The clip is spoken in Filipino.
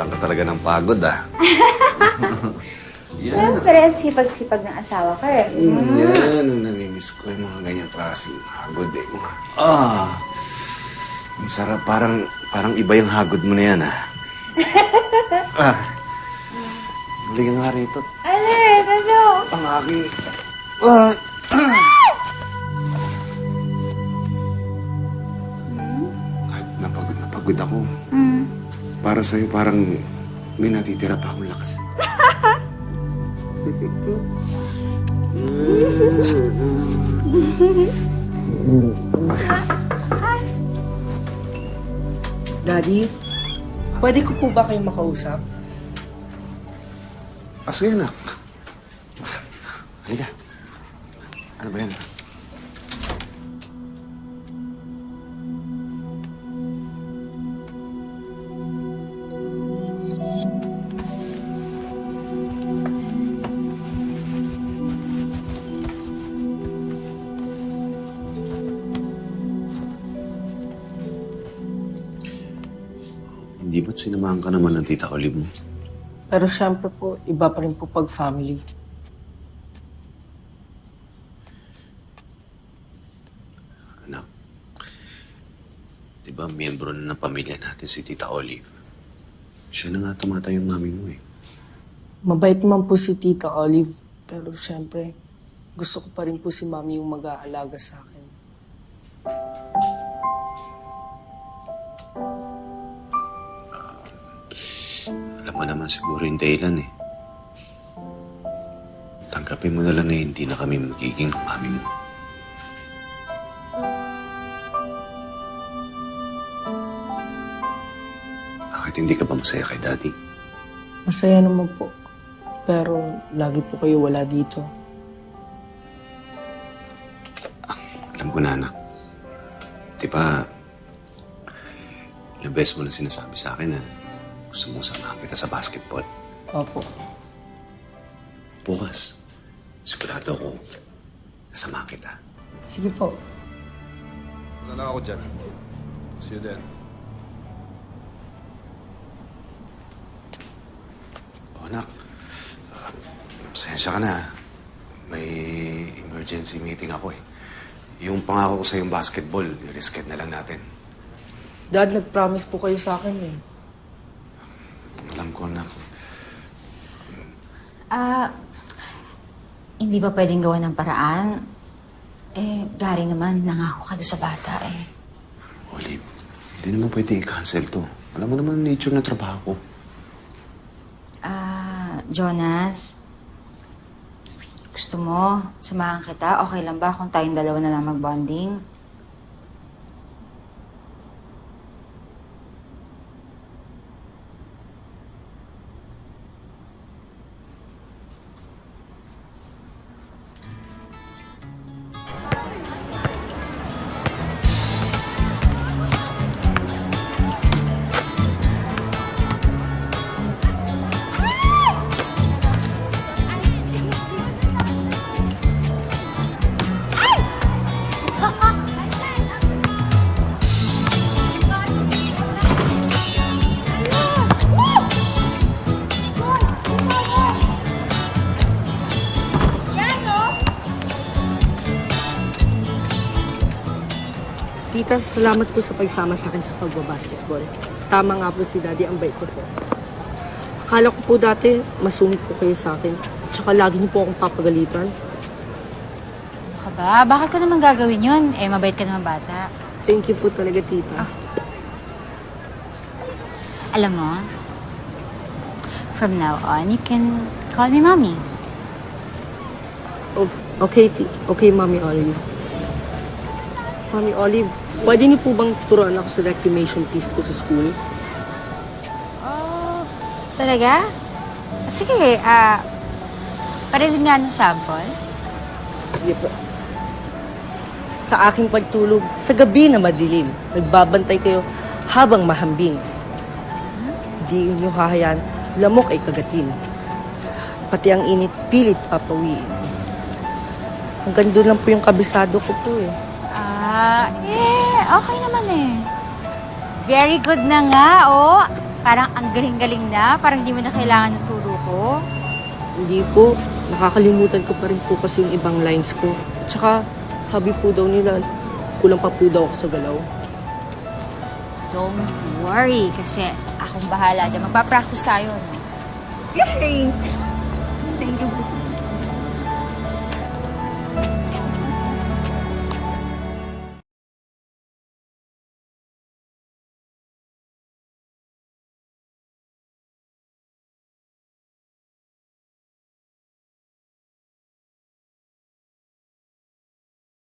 Nawawalan ka talaga ng pagod, ah. Siyempre, sipag-sipag ng asawa ka eh. Yan, ang namimiss ko yung mga ganyang klaseng hagod, eh. Ang sarap. Parang iba yung hagod mo na yan, ah. Huli ka nga rito. Alin, ano? Ang aking... Kahit napagod ako, para sa'yo parang may natitira pa akong lakas. Daddy, pwede ko po ba kayong makausap? Sige, anak. Halika. Ano ba yan? Hindi ba't sinamahan ka naman ng tita Olive mo? Pero syempre po, iba pa rin po pag family. Anak, di ba miyembro na ng pamilya natin si Tita Olive? Siya na nga tumatay yung mami mo, eh. Mabait man po si Tita Olive, pero syempre, gusto ko pa rin po si Mami yung mag-aalaga sa akin. Alam mo naman siguro yung dahilan, eh. Tanggapin mo na lang na hindi na kami magiging mami mo. Bakit hindi ka ba masaya kay Daddy? Masaya naman po, pero lagi po kayo wala dito. Alam ko na, anak. Di ba, ilang beses mo na sinasabi sa akin na gusto mong samahan kita sa basketball. Opo. Bukas, sigurado ako, nasamahan kita. Sige po. Wala lang ako dyan. See you then. Anak, pasensya ka na. May emergency meeting ako, eh. Yung pangako ko sa yung basketball, i-reschedule na lang natin. Dad, nag-promise po kayo sa akin eh. Alam ko, anak. Hindi ba pwedeng gawa ng paraan? Gary naman, nangako ka doon sa bata eh. Olive, hindi naman pwede i-cancel to. Alam mo naman ang nature ng trabaho ko. Jonas, gusto mo, samahan kita? Okay lang ba kung tayong dalawa na lang mag-bonding? Tita, salamat po sa pagsama sa akin sa pagbabasketball. Tama nga po si Daddy, ang bait ko po. Akala ko po dati, masungit po kayo sa akin. Tsaka lagi niyo po akong papagalitan. Ano ka ba? Bakit ko naman gagawin yun? Mabait ka naman bata. Thank you po talaga, Tita. Alam mo, from now on, you can call me Mommy. Okay, okay, Mami Olive. Mami Olive, pwede niyo po bang turuan ako sa reclamation piece ko sa school? Oh, talaga? Sige, parilin nga ng sample. Sige po. Sa aking pagtulog, sa gabi na madilim, nagbabantay kayo habang mahambing. Di niyo hahayaan, lamok ay kagatin. Pati ang init, pilit papawiin. Hanggang doon lang po yung kabisado ko po eh. Okay naman eh. Very good na nga, oh. Parang ang galing-galing na, parang hindi mo na kailangan ng turo ko. Hindi po. Nakakalimutan ko pa rin po kasi yung ibang lines ko. At saka, sabi po daw nila, kulang pa po daw ako sa galaw. Don't worry, kasi akong bahala dyan. Magpa-practice tayo, no? Yay! Thank you po.